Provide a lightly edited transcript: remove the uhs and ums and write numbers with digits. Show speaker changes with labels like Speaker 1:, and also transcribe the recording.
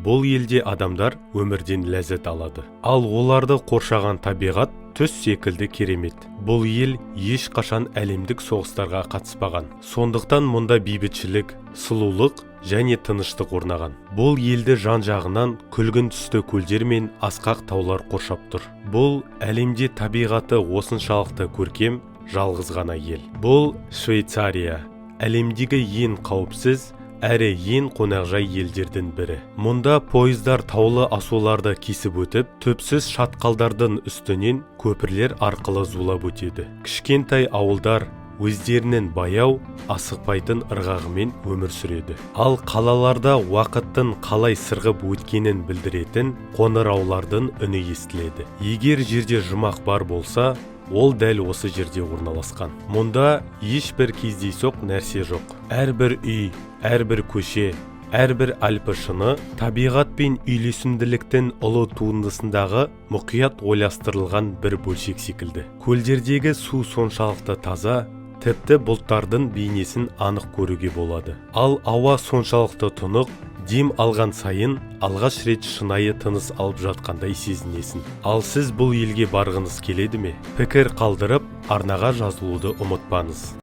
Speaker 1: Бұл елде адамдар өмірден ләззат алады. Ал оларды қоршаған табиғат түс секілді керемет. Бұл ел ешқашан әлемдік соғыстарға қатыспаған. Сондықтан мұнда бейбітшілік, сұлулық және тыныштық орнаған. Бұл елді жан-жағынан күлгін түсті көлдер мен асқақ таулар қоршап тұр. Бұл әлемде табиғаты осыншалықты көркем, жалғыз ғана ел. Бұл Швейцария, әлемдегі ең қауіпсіз әрі ең қонақжай елдердің бірі. Мұнда пойыздар таулы асуларды кесіп өтіп, төпсіз шатқалдардың үстінен көпірлер арқылы зулап өтеді. Кішкентай ауылдар өздерінің баяу, асықпайтын ырғағымен өмір сүреді. Ал қалаларда уақыттың қалай сырғып өткенін білдіретін қоңыраулардың үні естіледі. Егер жерде жұмақ бар болса, ол дәл осы жерде орналасқан. Мұнда ешбір кездейсоқ нәрсе жоқ. Әрбір үй, әрбір көше, әрбір альпі шыңы табиғат пен үйлесімділіктің ұлы туындысындағы мұқият ойластырылған бір бөлшек секілді. Көлдердегі су соншалықты таза, тіпті бұлттардың бейнесін анық көруге болады. Ал ауа соншалықты тұнық, дем алған сайын алғаш рет шынайы тыныс алып жатқандай сезінесің. Ал сіз бұл елге барғыңыз келеді ме? Пікір қалдырып, арнаға жазылуды ұмытпаңыз.